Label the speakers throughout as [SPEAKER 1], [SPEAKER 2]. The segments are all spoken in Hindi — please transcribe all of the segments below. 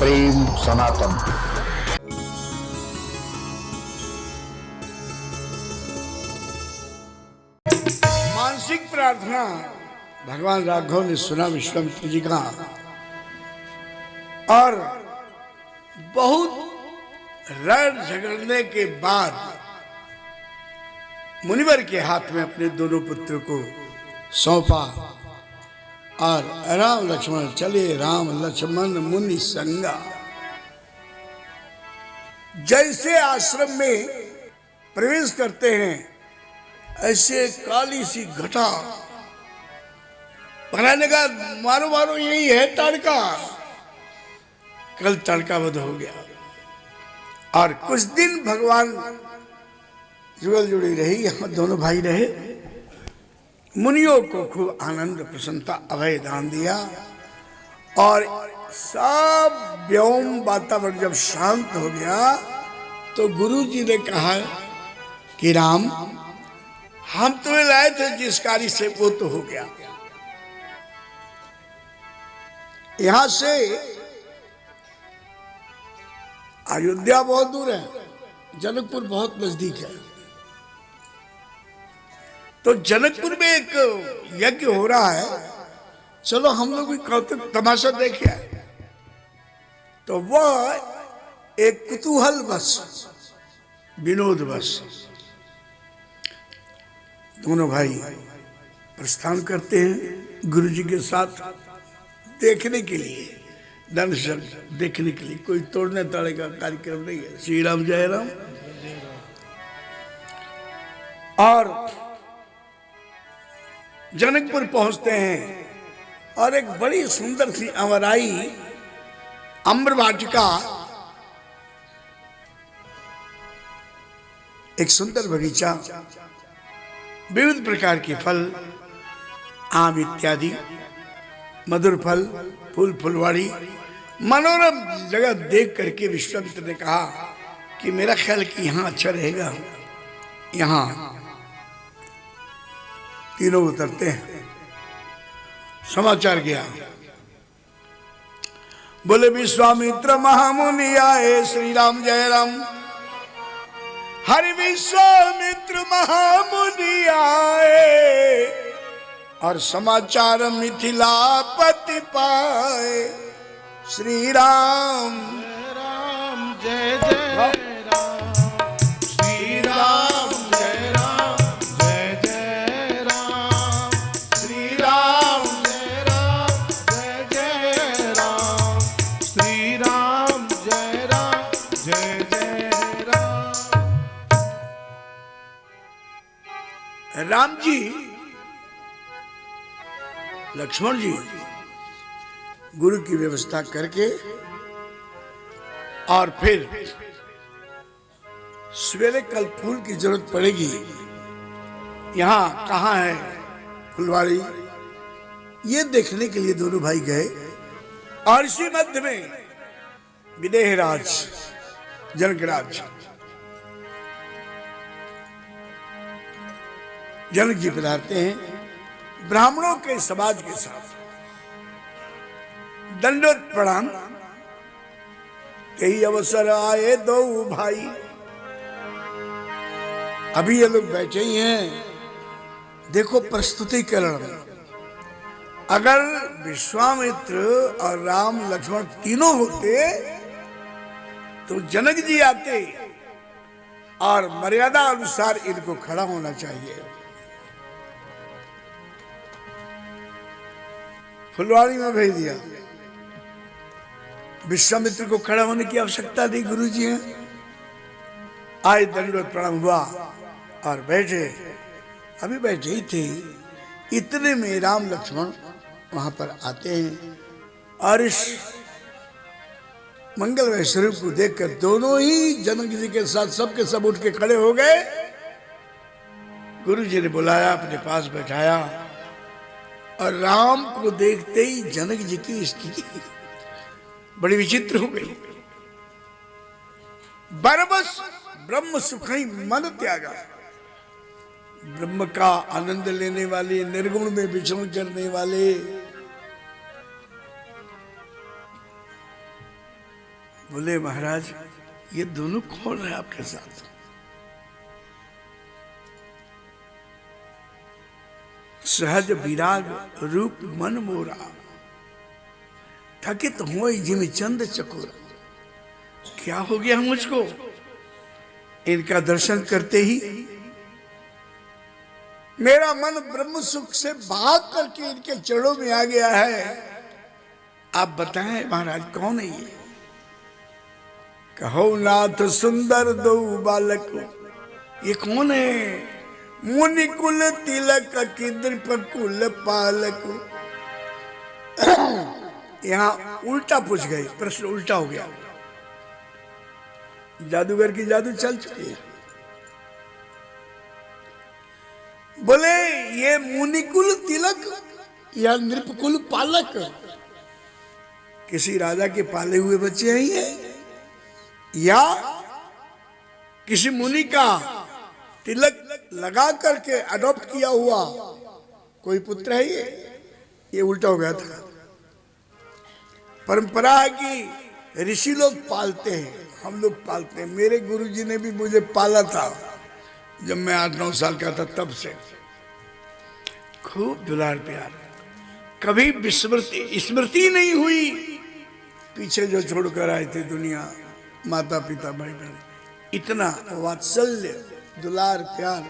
[SPEAKER 1] प्रेम सनातन।
[SPEAKER 2] मानसिक प्रार्थना भगवान राघव ने सुना विश्वामित्र जी का, और बहुत लड़ झगड़ने के बाद मुनिवर के हाथ में अपने दोनों पुत्रों को सौंपा और राम लक्ष्मण चले। राम लक्ष्मण मुनि संगा। जैसे आश्रम में प्रवेश करते हैं ऐसे काली सी घटा बनाने का, मारो मारो यही है तड़का। कल तड़का बंद हो गया और कुछ दिन भगवान जुगल जुड़ी रही, यहाँ दोनों भाई रहे। मुनियों को खूब आनंद प्रसन्नता अभय दान दिया और सब व्योम वातावरण जब शांत हो गया तो गुरु जी ने कहा कि राम, हम तुम्हें लाए थे जिस कार्य से वो तो हो गया। यहां से अयोध्या बहुत दूर है, जनकपुर बहुत नजदीक है। तो जनकपुर में एक यज्ञ हो रहा है, चलो हम लोग भी कौतुक तमाशा देखे आए। तो वह एक कुतूहल बस, विनोद बस दोनों भाई प्रस्थान करते हैं गुरु जी के साथ देखने के लिए, दर्शन देखने के लिए। कोई तोड़ने ताड़े का कार्यक्रम नहीं है। श्री राम जय राम। और जनकपुर पहुंचते हैं और एक बड़ी सुंदर सी अमराई अम्र वाटिका, एक सुंदर बगीचा, विविध प्रकार के फल, आम इत्यादि, मधुर फल, फूल फुलवाड़ी, मनोरम जगह देख करके विश्वामित्र ने कहा कि मेरा ख्याल कि यहाँ अच्छा रहेगा। यहाँ तीनों उतरते हैं। समाचार गया, बोले विश्वामित्र महामुनि आए। श्री राम जय राम। हरि विश्वामित्र महामुनि आए और समाचार मिथिलापति पाए। श्री राम
[SPEAKER 3] राम जय जय राम। श्री राम जय राम जय जय राम। श्री राम जय राम जय जय राम। श्री राम जय राम जय जय राम।
[SPEAKER 2] राम जी, लक्ष्मण जी गुरु की व्यवस्था करके और फिर सवेरे कल फूल की जरूरत पड़ेगी, यहाँ कहाँ है फुलवाड़ी, ये देखने के लिए दोनों भाई गए। और इसी मध्य में विदेहराज जनकराज जनक जी पधारते हैं ब्राह्मणों के समाज के साथ। दंडोत प्रणाम। यही अवसर आए दो भाई। अभी ये लोग बैठे ही हैं, देखो प्रस्तुतिकरण में। अगर विश्वामित्र और राम लक्ष्मण तीनों होते तो जनक जी आते और मर्यादा अनुसार इनको खड़ा होना चाहिए। फुलवाड़ी में भेज दिया। विश्वामित्र को खड़ा होने की आवश्यकता नहीं, गुरु जी हैं। आए, दंडवत प्रणाम हुआ और बैठे। अभी बैठे ही थे, इतने में राम लक्ष्मण वहां पर आते हैं और इस मंगलमय स्वरूप को देखकर दोनों ही जनक जी के साथ सबके सब उठ के खड़े हो गए। गुरु जी ने बुलाया, अपने पास बैठाया और राम को देखते ही जनक जी की स्थिति बड़ी विचित्र हो गई। बरबस ब्रह्म सुखई मन त्यागा। ब्रह्म का आनंद लेने वाले, निर्गुण में विचरण करने वाले, बोले महाराज ये दोनों कौन है आपके साथ? सहज विराग रूप मन मोरा, थकित हो जिम चंद चकोरा। क्या हो गया मुझको? इनका दर्शन करते ही मेरा मन ब्रह्म सुख से भाग करके इनके चरणों में आ गया है। आप बताएं महाराज कौन है ये? कहो नाथ सुंदर दो बालक, ये कौन है? मुनि कुल तिलक की कुल पालक। यहां उल्टा पूछ गए, प्रश्न उल्टा हो गया। जादूगर की जादू चल चुकी है। बोले ये मुनिकुल तिलक या नृपकुल पालक, किसी राजा के पाले हुए बच्चे हैं ये, या किसी मुनि का तिलक लगा करके अडॉप्ट किया हुआ कोई पुत्र है ये उल्टा हो गया था। परंपरा है कि ऋषि लोग पालते हैं, हम लोग पालते हैं। मेरे गुरुजी ने भी मुझे पाला था जब मैं 8-9 साल का था, तब से खूब दुलार प्यार, कभी स्मृति नहीं हुई पीछे जो छोड़कर आए थे दुनिया, माता पिता भाई बहन, इतना वात्सल्य दुलार प्यार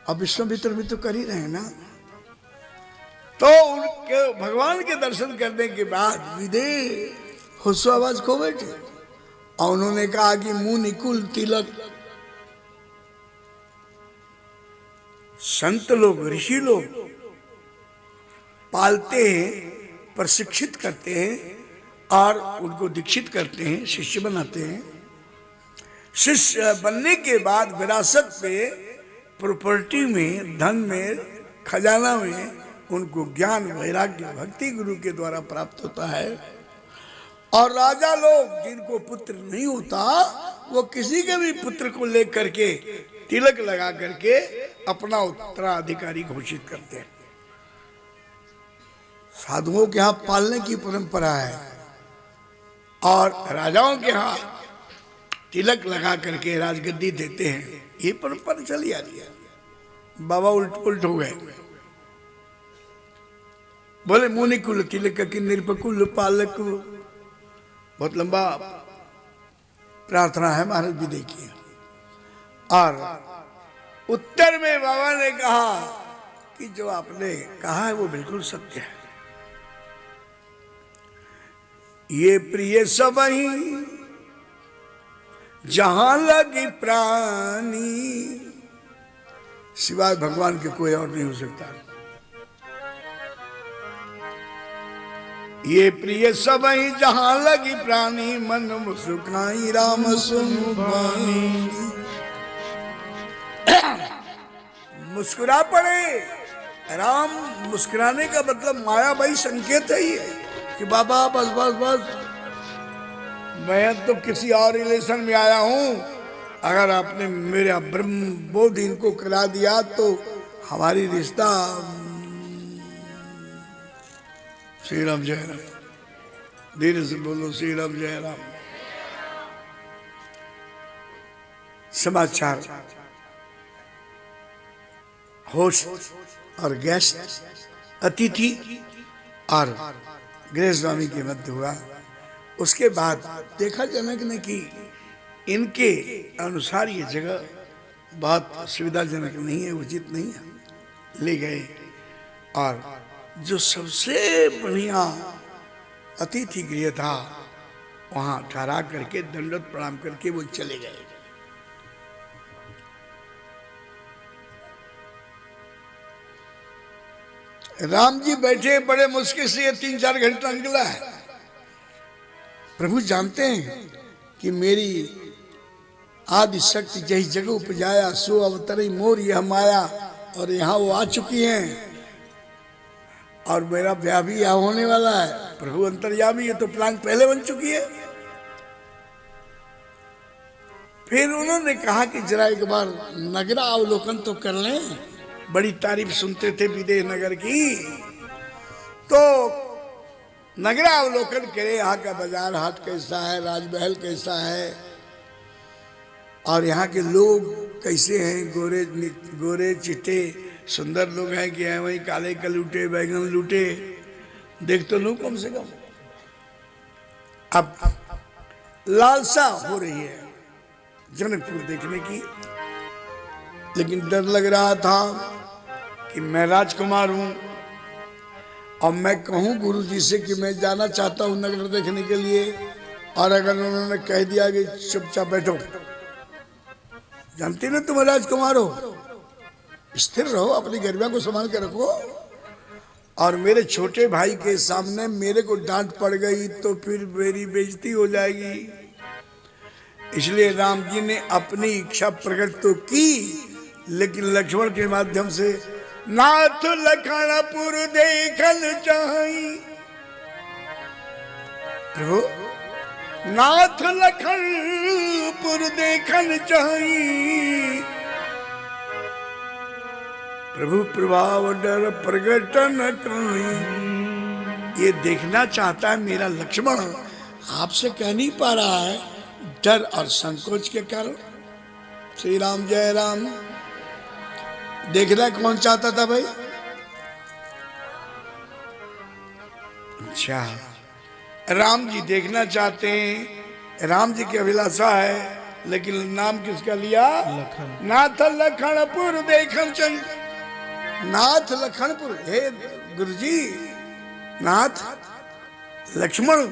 [SPEAKER 2] अब विश्वामित्र भी तो कर ही रहे हैं ना। तो उनके भगवान के दर्शन करने के बाद विदेह होशो आवाज खो बैठे और उन्होंने कहा कि मुनि कुल तिलक, संत लोग ऋषि लोग पालते हैं, प्रशिक्षित करते हैं और उनको दीक्षित करते हैं, शिष्य बनाते हैं। शिष्य बनने के बाद विरासत पे, प्रॉपर्टी में, धन में, खजाना में उनको ज्ञान वैराग्य भक्ति गुरु के द्वारा प्राप्त होता है। और राजा लोग जिनको पुत्र नहीं होता वो किसी के भी पुत्र को लेकर के तिलक लगा करके अपना उत्तराधिकारी घोषित करते हैं। साधुओं के यहाँ पालने की परंपरा है और राजाओं के यहाँ तिलक लगा करके राजगद्दी देते हैं, ये परंपरा चली आ रही है। बाबा उल्ट हो गए, बोले मुनि कुल तिलक की निरपकुल पालक। बहुत लंबा प्रार्थना है महाराज भी देखिए। और उत्तर में बाबा ने कहा कि जो आपने कहा है वो बिल्कुल सत्य है। ये प्रिय सबही जहां लगी प्राणी, सिवाय भगवान के कोई और नहीं हो सकता। ये प्रिय सबही जहां लगी प्राणी, मन मुस्काई राम सुनु बानी। मुस्कुरा पड़े राम, मुस्कुराने का मतलब मायाबाई संकेत है ये कि बाबा बस बस बस, मैं तो किसी और रिलेशन में आया हूं, अगर आपने मेरा ब्रह्म बोध इनको करा दिया तो हमारी रिश्ता। श्री राम जय राम, धीरे से बोलो श्री राम जय राम। समाचार होस्ट और गेस्ट, अतिथि और गृह स्वामी के मध्य हुआ। उसके बाद देखा जनक ने कि इनके अनुसार ये जगह बहुत सुविधाजनक नहीं है, उचित नहीं है, ले गए और जो सबसे बढ़िया अतिथि गृह था वहां ठहरा करके दंडवत प्रणाम करके वो चले गए। राम जी बैठे, बड़े मुश्किल से 3-4 घंटा निकला है। प्रभु जानते हैं कि मेरी आदि शक्ति जही जगह उपजाया सो अवतरी मोर यह माया, और यहाँ वो आ चुकी हैं और मेरा ब्याह भी यहाँ होने वाला है। प्रभु अंतर्यामी, ये तो प्लान पहले बन चुकी है। फिर उन्होंने कहा कि जरा एक बार नगर अवलोकन तो कर लें, बड़ी तारीफ सुनते थे विदेह नगर की। तो नगरावलोकन करे, यहाँ का बाजार हाट कैसा है, राजमहल कैसा है, और यहाँ के लोग कैसे हैं, गोरे गोरे चिट्टे सुंदर लोग हैं कि हैं वही काले कलूटे बैगन लूटे, देख तो लूं कम से कम। अब लालसा हो रही है जनकपुर देखने की, लेकिन डर लग रहा था कि मैं राजकुमार हूं और मैं कहूं गुरुजी से कि मैं जाना चाहता हूं नगर देखने के लिए, और अगर उन्होंने कह दिया कि चुपचाप बैठो, जानते ना तुम राजकुमार हो, स्थिर रहो, अपनी गरिमा को संभाल के रखो, और मेरे छोटे भाई के सामने मेरे को डांट पड़ गई तो फिर मेरी बेइज्जती हो जाएगी। इसलिए राम जी ने अपनी इच्छा प्रकट तो की, लेकिन लक्ष्मण के माध्यम से नाथ लखनपुर देखल चाही, प्रभु नाथ लखनपुर देखल चाही, प्रभु प्रभाव डर प्रगट न कहीं। ये देखना चाहता है मेरा लक्ष्मण, आपसे कह नहीं पा रहा है डर और संकोच के कारण। श्री राम जय राम। देखना कौन चाहता था भाई? अच्छा, राम जी देखना चाहते हैं, राम जी की अभिलाषा है, लेकिन नाम किसका लिया? नाथ लखनपुर देखल चाहिए। नाथ लखनपुर, हे गुरुजी, नाथ लक्ष्मण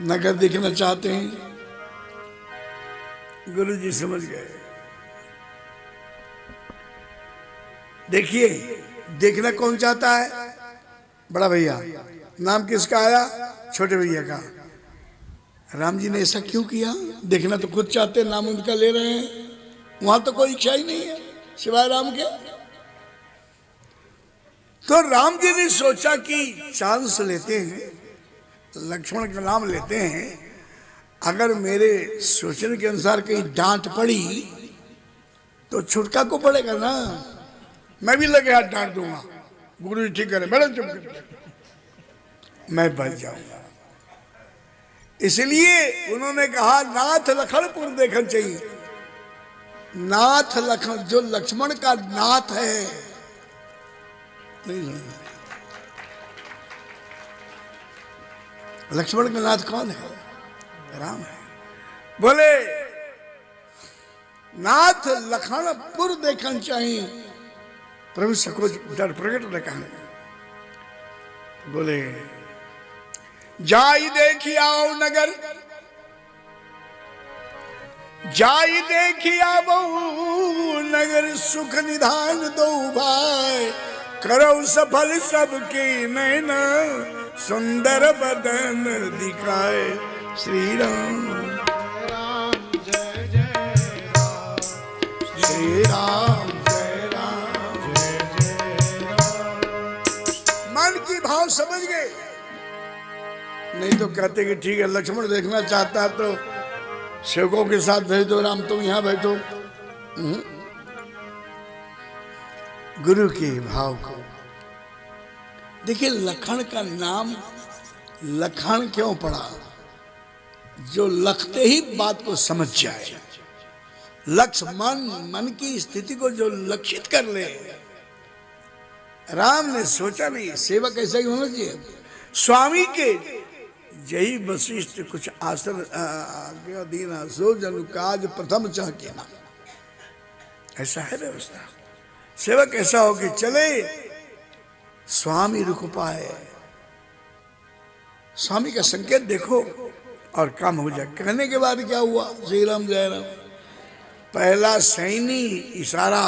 [SPEAKER 2] नगर देखना चाहते हैं। गुरुजी समझ गए। देखिए, देखना कौन चाहता है? बड़ा भैया। नाम किसका आया? छोटे भैया का। राम जी ने ऐसा क्यों किया? देखना तो खुद चाहते, नाम उनका ले रहे हैं, वहां तो कोई इच्छा ही नहीं है सिवाय राम के। तो राम जी ने सोचा कि चांस लेते हैं, लक्ष्मण का नाम लेते हैं, अगर मेरे सोचने के अनुसार कहीं डांट पड़ी तो छुटका को पड़ेगा ना, मैं भी लगे हाथ डांट दूंगा, गुरु जी ठीक करे, मैडम चुप कर, मैं बच जाऊंगा। इसलिए उन्होंने कहा नाथ लखनपुर देखना चाहिए। नाथ लखन, जो लक्ष्मण का नाथ है, नहीं, लक्ष्मण का नाथ कौन है? राम है। बोले नाथ लखनपुर देखना चाहिए। प्रभु सकोच डर प्रकट न कहा। बोले जाई देखी आओ नगर, जाई देखी आओ नगर, सुख निधान दो भाई, करो सफल सबके नैना, सुंदर बदन दिखाए। श्री राम
[SPEAKER 3] जय जय राम,
[SPEAKER 2] श्री राम जय राम
[SPEAKER 3] जय जय राम।
[SPEAKER 2] मन की भाव समझ गए। नहीं तो कहते कि ठीक है, लक्ष्मण देखना चाहता है तो सेवकों के साथ भेज दो, राम तुम यहां बैठो। गुरु के भाव को देखिए। लखन का नाम लखन क्यों पड़ा? जो लखते ही बात को समझ जाए, लक्ष्मण मन की स्थिति को जो लक्षित कर ले। राम ने सोचा नहीं सेवक ऐसा ही होना चाहिए। स्वामी के यही वशिष्ठ कुछ आसन दीना, सो जनु काज प्रथम चाह के ना, ऐसा है व्यवस्था। सेवक ऐसा हो कि चले, स्वामी रुक पाए, स्वामी का संकेत देखो और काम हो जाए। कहने के बाद क्या हुआ? श्री राम जय राम। पहला सैनी इशारा,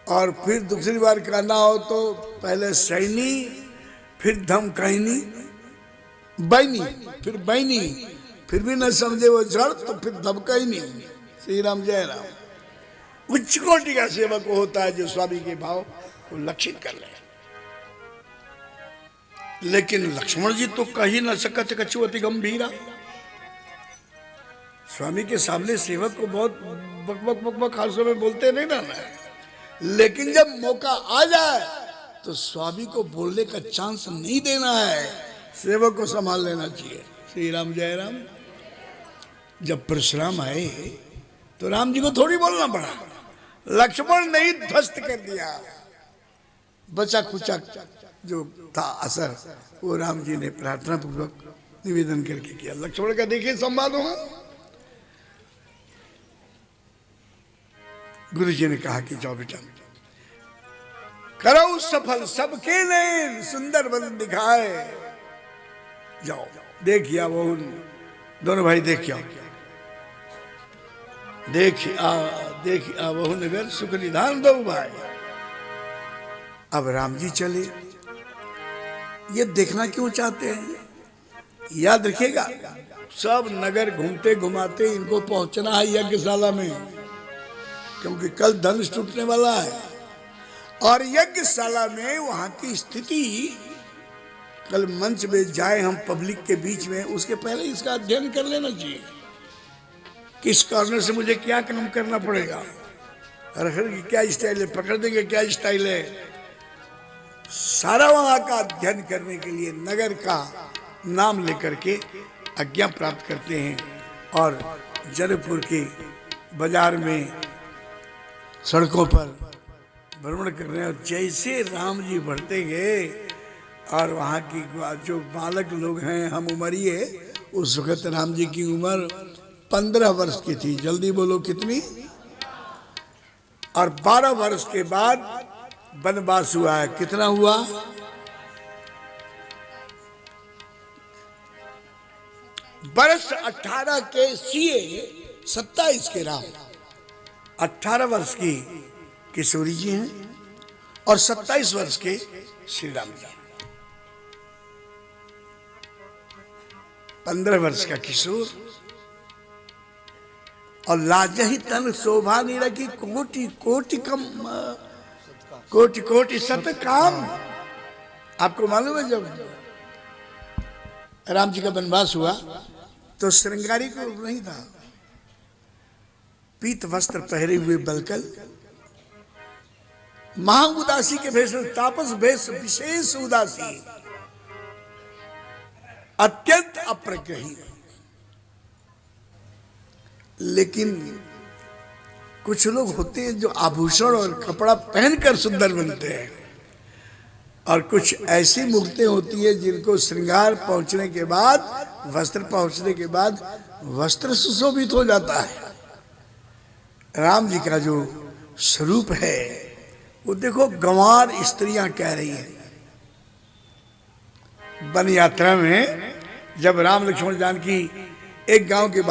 [SPEAKER 2] और फिर दूसरी बार कहना हो तो पहले सैनी, फिर धमकाइनी, बैनी, फिर बैनी, फिर भी न समझे वो जड़ तो फिर धमकाइनी। श्री राम जय राम। उच्च कोटि का सेवक होता है जो स्वामी के भाव को लक्षित कर ले। लेकिन लक्ष्मण जी तो कही न सकत कछु अति गंभीरा। स्वामी के सामने सेवक को बहुत बक बक बक बक हाथों में बोलते नहीं ना, लेकिन जब मौका आ जाए तो स्वामी को बोलने का चांस नहीं देना है, सेवक को संभाल लेना चाहिए। श्री राम जय राम। जब परशुराम आए तो राम जी को थोड़ी बोलना पड़ा, लक्ष्मण ने ही ध्वस्त कर दिया। बचा खुचा जो था असर वो राम जी ने प्रार्थना पूर्वक निवेदन करके किया। लक्ष्मण का देखिए संवाद हुआ। गुरु जी ने कहा कि जाओ बेटा, करो सफल सबके नयन, सुंदर बदन दिखाए। जाओ देखिए वो दोनों भाई देखिए, देखिए वह नगर सुख निधान दो भाई। अब राम जी चले, ये देखना क्यों चाहते हैं? याद रखिएगा, सब नगर घूमते घुमाते इनको पहुंचना है यज्ञशाला में, क्योंकि कल धनुष टूटने वाला है। और यज्ञशाला में वहां की स्थिति, कल मंच में जाए हम पब्लिक के बीच में, उसके पहले इसका अध्ययन कर लेना चाहिए। किस कॉर्नर से मुझे क्या काम करना पड़ेगा, रखने की क्या स्टाइल है, पकड़ देंगे क्या स्टाइल है, सारा वहां का अध्ययन करने के लिए नगर का नाम लेकर के आज्ञा प्राप्त करते हैं। और जनकपुर के बाजार में सड़कों पर भ्रमण कर रहे हैं। और जैसे राम जी बढ़ते गए और वहाँ की जो बालक लोग हैं, हम उमरिए, उस वक्त राम जी की उम्र 15 वर्ष की थी। जल्दी बोलो कितनी? और 12 वर्ष के बाद वनवास हुआ है। कितना हुआ? वर्ष 18 के सीए, 27 के राम। 18 वर्ष की किशोरी जी हैं और 27 वर्ष के श्री राम जी। 15 वर्ष का किशोर और लाजही तन शोभा नीरा की कोटि कोटि कम, कोटि कोटि सत काम। आपको मालूम है जब राम जी का वनवास हुआ तो श्रृंगारी को नहीं था, पीत वस्त्र पहरे हुए बलकल, महा उदासी के भेष, तापस भेष विशेष उदासी, अत्यंत अप्रग्रही। लेकिन कुछ लोग होते हैं जो आभूषण और कपड़ा पहनकर सुंदर बनते हैं, और कुछ ऐसी मूर्तें होती है जिनको श्रृंगार पहुंचने के बाद, वस्त्र पहुंचने के बाद वस्त्र सुशोभित हो जाता है। राम जी का जो स्वरूप है वो देखो, गंवार स्त्रियां कह रही हैं। वन यात्रा में जब राम लक्ष्मण जानकी एक गांव के